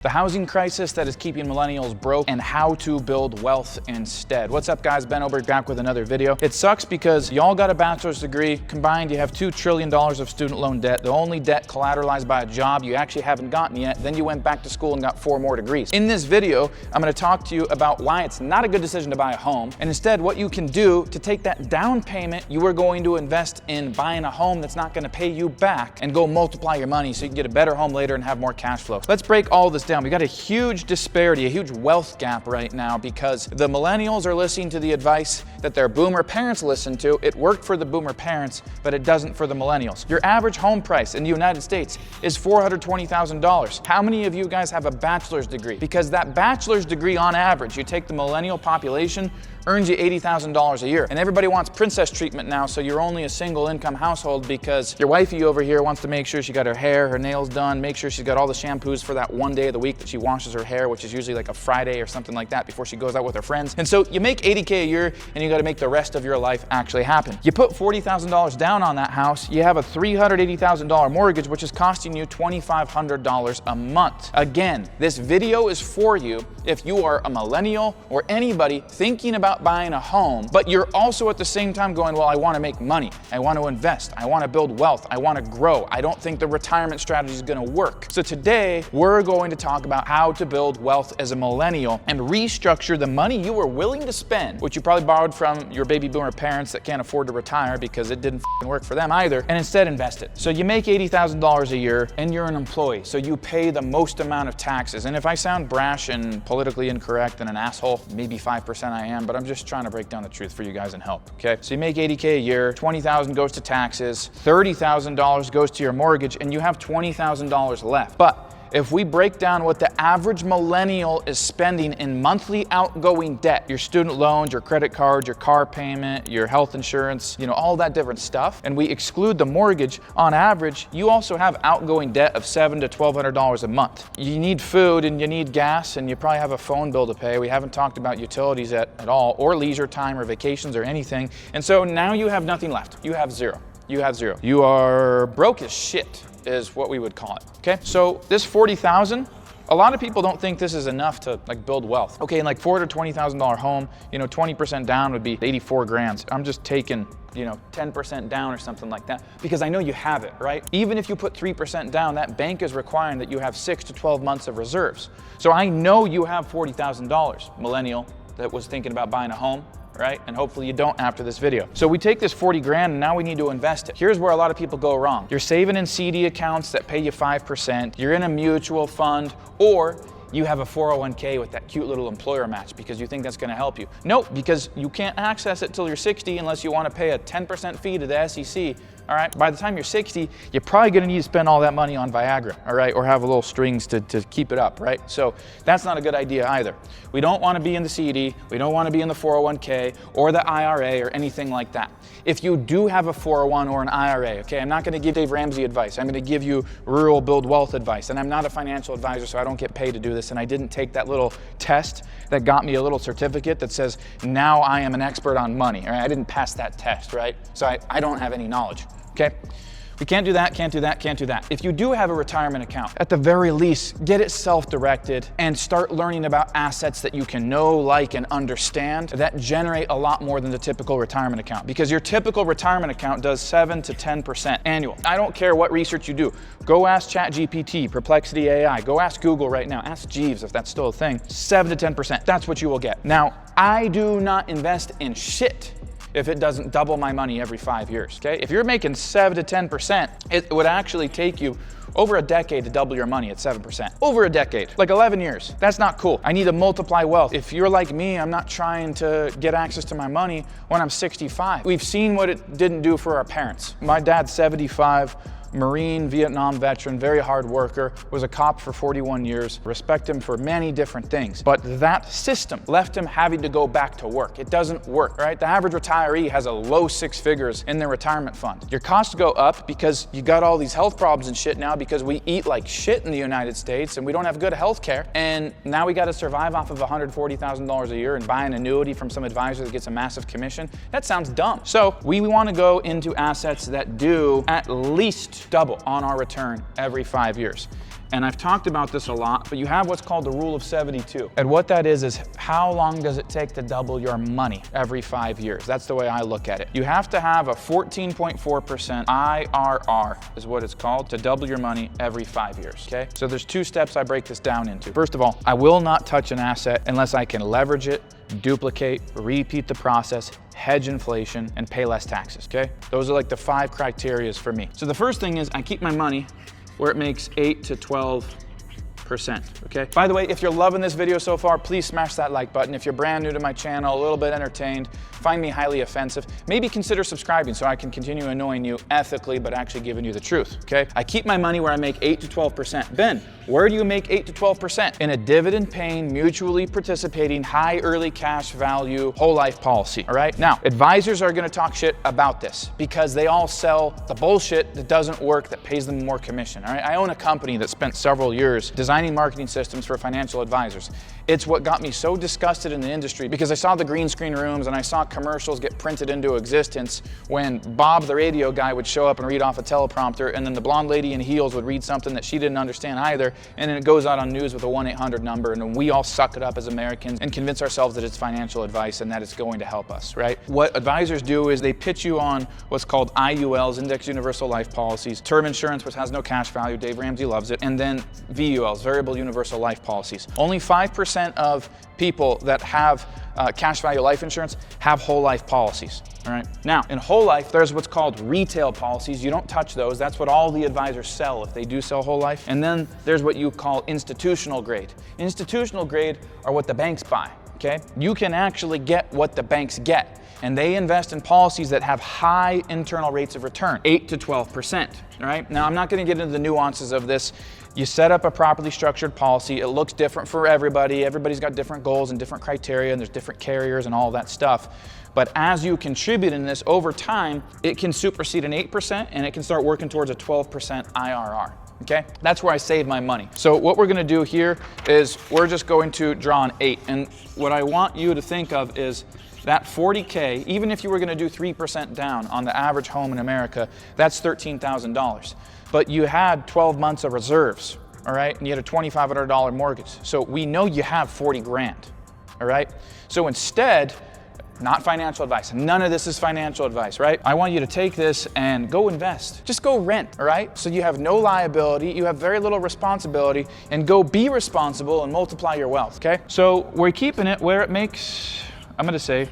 The housing crisis that is keeping millennials broke and how to build wealth instead. What's up guys, Ben Oberg back with another video. It sucks because y'all got a bachelor's degree, combined you have $2 trillion of student loan debt, the only debt collateralized by a job you actually haven't gotten yet, then you went back to school and got 4 more degrees. In this video, I'm gonna talk to you about why it's not a good decision to buy a home, and instead what you can do to take that down payment you were going to invest in buying a home that's not gonna pay you back and go multiply your money so you can get a better home later and have more cash flow. Let's break all this down. We got a huge disparity, a huge wealth gap right now because the millennials are listening to the advice that their boomer parents listened to. It worked for the boomer parents, but it doesn't for the millennials. Your average home price in the United States is $420,000. How many of you guys have a bachelor's degree? Because that bachelor's degree on average, you take the millennial population, earns you $80,000 a year. And everybody wants princess treatment now, so you're only a single income household because your wifey over here wants to make sure she got her hair, her nails done, make sure she's got all the shampoos for that one day of the week that she washes her hair, which is usually like a Friday or something like that before she goes out with her friends. And so you make $80K a year and you gotta make the rest of your life actually happen. You put $40,000 down on that house, you have a $380,000 mortgage, which is costing you $2,500 a month. Again, this video is for you if you are a millennial or anybody thinking about buying a home, but you're also at the same time going, well, I want to make money, I want to invest, I want to build wealth, I want to grow. I don't think the retirement strategy is going to work. So today, we're going to talk about how to build wealth as a millennial and restructure the money you were willing to spend, which you probably borrowed from your baby boomer parents that can't afford to retire because it didn't work for them either, and instead invest it. So you make $80,000 a year and you're an employee, so you pay the most amount of taxes. And if I sound brash and politically incorrect and an asshole, maybe 5% I am, but I'm just trying to break down the truth for you guys and help, okay? So you make $80K a year, $20,000 goes to taxes, $30,000 goes to your mortgage, and you have $20,000 left. But if we break down what the average millennial is spending in monthly outgoing debt, your student loans, your credit cards, your car payment, your health insurance, all that different stuff, and we exclude the mortgage, on average, you also have outgoing debt of $700 to $1,200 a month. You need food and you need gas and you probably have a phone bill to pay. We haven't talked about utilities at all, or leisure time or vacations or anything. And so now you have nothing left. You have zero. You have zero. You are broke as shit, is what we would call it, okay? So this $40,000, a lot of people don't think this is enough to build wealth. Okay, in $420,000 home, 20% down would be 84 grand. I'm just taking 10% down or something like that because I know you have it, right? Even if you put 3% down, that bank is requiring that you have 6 to 12 months of reserves. So I know you have $40,000, millennial that was thinking about buying a home, right? And hopefully you don't after this video. So we take this 40 grand and now we need to invest it. Here's where a lot of people go wrong. You're saving in CD accounts that pay you 5%, you're in a mutual fund, or you have a 401k with that cute little employer match because you think that's gonna help you. Nope, because you can't access it till you're 60 unless you wanna pay a 10% fee to the SEC. All right, by the time you're 60, you're probably gonna need to spend all that money on Viagra, all right, or have a little strings to keep it up, right? So that's not a good idea either. We don't wanna be in the CD, we don't wanna be in the 401k or the IRA or anything like that. If you do have a 401 or an IRA, okay, I'm not gonna give Dave Ramsey advice, I'm gonna give you rural build wealth advice, and I'm not a financial advisor, so I don't get paid to do this, and I didn't take that little test that got me a little certificate that says, now I am an expert on money, all right? I didn't pass that test, right? So I don't have any knowledge. Okay, we can't do that, can't do that, can't do that. If you do have a retirement account, at the very least, get it self-directed and start learning about assets that you can know, like, and understand that generate a lot more than the typical retirement account. Because your typical retirement account does 7 to 10% annual. I don't care what research you do. Go ask ChatGPT, Perplexity AI, go ask Google right now, ask Jeeves if that's still a thing. 7 to 10%, that's what you will get. Now, I do not invest in shit if it doesn't double my money every 5 years, okay? If you're making 7 to 10%, it would actually take you over a decade to double your money at 7%. Over a decade, like 11 years. That's not cool. I need to multiply wealth. If you're like me, I'm not trying to get access to my money when I'm 65. We've seen what it didn't do for our parents. My dad's 75, Marine, Vietnam veteran, very hard worker, was a cop for 41 years, respect him for many different things. But that system left him having to go back to work. It doesn't work, right? The average retiree has a low 6 figures in their retirement fund. Your costs go up because you got all these health problems and shit now because we eat like shit in the United States and we don't have good health care. And now we got to survive off of $140,000 a year and buy an annuity from some advisor that gets a massive commission. That sounds dumb. So we want to go into assets that do at least double on our return every 5 years. And I've talked about this a lot, but you have what's called the rule of 72. And what that is how long does it take to double your money every 5 years? That's the way I look at it. You have to have a 14.4% IRR is what it's called to double your money every 5 years, okay? So there's 2 steps I break this down into. First of all, I will not touch an asset unless I can leverage it, duplicate, repeat the process, hedge inflation, and pay less taxes, okay? Those are like the 5 criterias for me. So the first thing is I keep my money where it makes 8 to 12%, okay? By the way, if you're loving this video so far, please smash that like button. If you're brand new to my channel, a little bit entertained, find me highly offensive, maybe consider subscribing so I can continue annoying you ethically, but actually giving you the truth, okay? I keep my money where I make 8 to 12%. Ben, where do you make 8 to 12%? In a dividend-paying, mutually participating, high early cash value, whole life policy, all right? Now, advisors are gonna talk shit about this because they all sell the bullshit that doesn't work, that pays them more commission, all right? I own a company that spent several years designing marketing systems for financial advisors. It's what got me so disgusted in the industry because I saw the green screen rooms and I saw commercials get printed into existence when Bob, the radio guy, would show up and read off a teleprompter, and then the blonde lady in heels would read something that she didn't understand either, and then it goes out on news with a 1-800 number, and then we all suck it up as Americans and convince ourselves that it's financial advice and that it's going to help us, right? What advisors do is they pitch you on what's called IULs, Index Universal Life Policies, term insurance, which has no cash value, Dave Ramsey loves it, and then VULs, Variable Universal Life Policies. Only 5% of people that have cash value life insurance have whole life policies, all right? Now, in whole life, there's what's called retail policies. You don't touch those. That's what all the advisors sell if they do sell whole life. And then there's what you call institutional grade. Institutional grade are what the banks buy, okay? You can actually get what the banks get, and they invest in policies that have high internal rates of return, 8 to 12%, all right? Now, I'm not gonna get into the nuances of this. You set up a properly structured policy. It looks different for everybody. Everybody's got different goals and different criteria, and there's different carriers and all that stuff. But as you contribute in this over time, it can supersede an 8% and it can start working towards a 12% IRR. Okay, that's where I save my money. So what we're gonna do here is we're just going to draw an 8. And what I want you to think of is that 40K, even if you were gonna do 3% down on the average home in America, that's $13,000. But you had 12 months of reserves, all right? And you had a $2,500 mortgage. So we know you have 40 grand, all right? So instead, not financial advice. None of this is financial advice, right? I want you to take this and go invest. Just go rent, all right? So you have no liability, you have very little responsibility, and go be responsible and multiply your wealth, okay? So we're keeping it where it makes, I'm gonna say,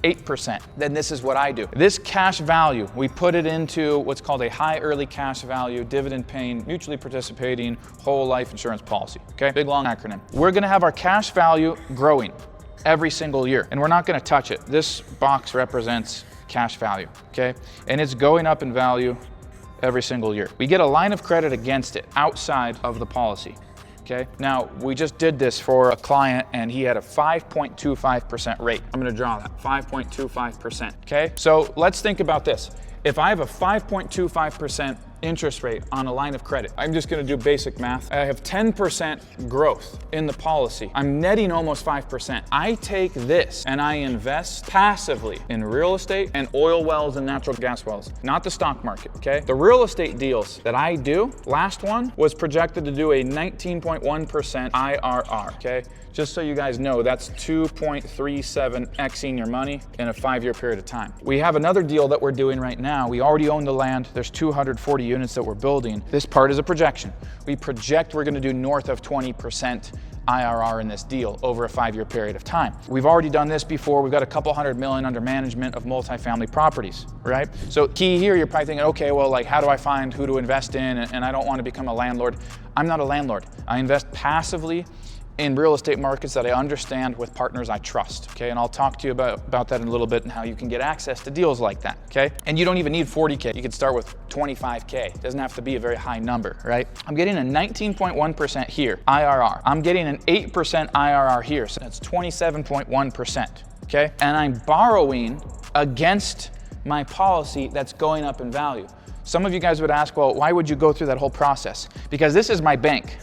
8%. Then this is what I do. This cash value, we put it into what's called a high early cash value, dividend paying, mutually participating, whole life insurance policy, okay? Big long acronym. We're gonna have our cash value growing every single year, and we're not gonna touch it. This box represents cash value, okay? And it's going up in value every single year. We get a line of credit against it outside of the policy. Okay. Now, we just did this for a client and he had a 5.25% rate. I'm gonna draw that, 5.25%, okay? So let's think about this. If I have a 5.25% interest rate on a line of credit, I'm just gonna do basic math. I have 10% growth in the policy. I'm netting almost 5%. I take this and I invest passively in real estate and oil wells and natural gas wells, not the stock market, okay? The real estate deals that I do, last one was projected to do a 19.1% IRR, okay? Just so you guys know, that's 2.37xing your money in a 5-year period of time. We have another deal that we're doing right now. We already own the land. There's 240 units that we're building. This part is a projection. We project we're gonna do north of 20% IRR in this deal over a 5-year period of time. We've already done this before. We've got a couple $100 million under management of multifamily properties, right? So key here, you're probably thinking, okay, well, like, how do I find who to invest in? And I don't want to become a landlord. I'm not a landlord. I invest passively in real estate markets that I understand with partners I trust, okay? And I'll talk to you about that in a little bit and how you can get access to deals like that, okay? And you don't even need 40K. You can start with 25K. It doesn't have to be a very high number, right? I'm getting a 19.1% here, IRR. I'm getting an 8% IRR here, so that's 27.1%, okay? And I'm borrowing against my policy that's going up in value. Some of you guys would ask, well, why would you go through that whole process? Because this is my bank.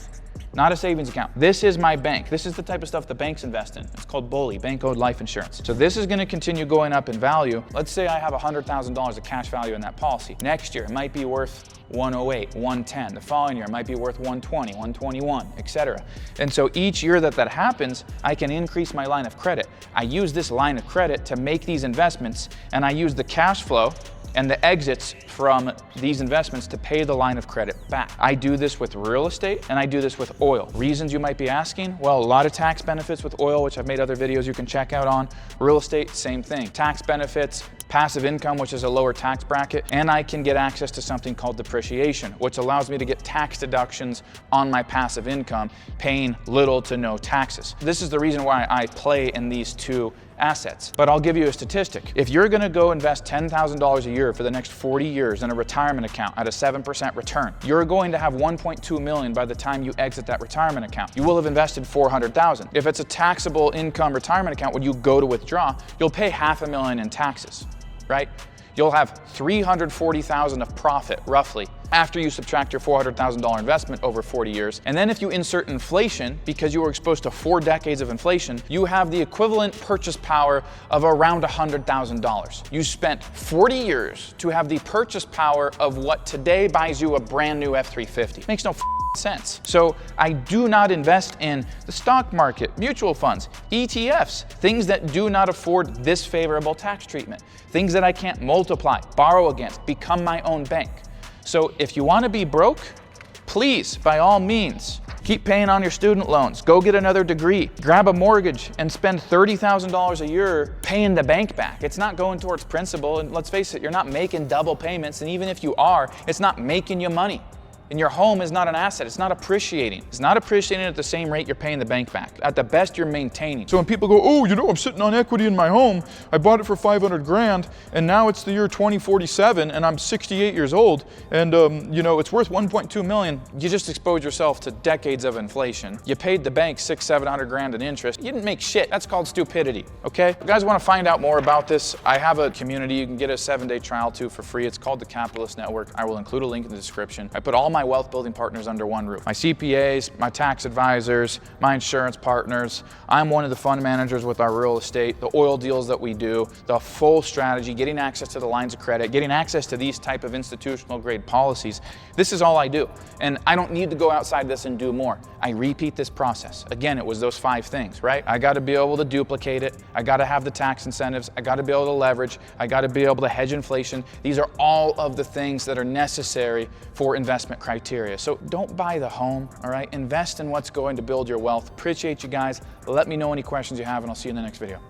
not a savings account. This is my bank. This is the type of stuff the banks invest in. It's called BOLI, bank-owned life insurance. So this is going to continue going up in value. Let's say I have $100,000 of cash value in that policy. Next year, it might be worth 108, 110. The following year, it might be worth 120, 121, etc. And so each year that happens, I can increase my line of credit. I use this line of credit to make these investments, and I use the cash flow and the exits from these investments to pay the line of credit back. I do this with real estate and I do this with oil. Reasons you might be asking? Well, a lot of tax benefits with oil, which I've made other videos you can check out on. Real estate, same thing. Tax benefits, passive income, which is a lower tax bracket, and I can get access to something called depreciation, which allows me to get tax deductions on my passive income, paying little to no taxes. This is the reason why I play in these two assets. But I'll give you a statistic. If you're gonna go invest $10,000 a year for the next 40 years in a retirement account at a 7% return, you're going to have 1.2 million by the time you exit that retirement account. You will have invested 400,000. If it's a taxable income retirement account, when you go to withdraw, you'll pay $500,000 in taxes, right? You'll have 340,000 of profit, roughly, after you subtract your $400,000 investment over 40 years. And then if you insert inflation, because you were exposed to 4 decades of inflation, you have the equivalent purchase power of around $100,000. You spent 40 years to have the purchase power of what today buys you a brand new F-350. Makes no sense. So I do not invest in the stock market, mutual funds, ETFs, things that do not afford this favorable tax treatment, things that I can't multiply, borrow against, become my own bank. So if you want to be broke, please, by all means, keep paying on your student loans. Go get another degree. Grab a mortgage and spend $30,000 a year paying the bank back. It's not going towards principal. And let's face it, you're not making double payments. And even if you are, it's not making you money. And your home is not an asset. It's not appreciating. It's not appreciating at the same rate you're paying the bank back. At the best, you're maintaining. So when people go, oh, you know, I'm sitting on equity in my home. I bought it for 500 grand, and now it's the year 2047, and I'm 68 years old, and you know, it's worth 1.2 million. You just exposed yourself to decades of inflation. You paid the bank 600-700 grand in interest. You didn't make shit. That's called stupidity. Okay? If you guys want to find out more about this, I have a community you can get a 7-day trial to for free. It's called the Capitalist Network. I will include a link in the description. I put all my wealth building partners under one roof. My CPAs, my tax advisors, my insurance partners. I'm one of the fund managers with our real estate, the oil deals that we do, the full strategy, getting access to the lines of credit, getting access to these type of institutional grade policies. This is all I do. And I don't need to go outside this and do more. I repeat this process. Again, it was those 5 things, right? I got to be able to duplicate it. I got to have the tax incentives. I got to be able to leverage. I got to be able to hedge inflation. These are all of the things that are necessary for investment criteria. So don't buy the home, all right? Invest in what's going to build your wealth. Appreciate you guys. Let me know any questions you have, and I'll see you in the next video.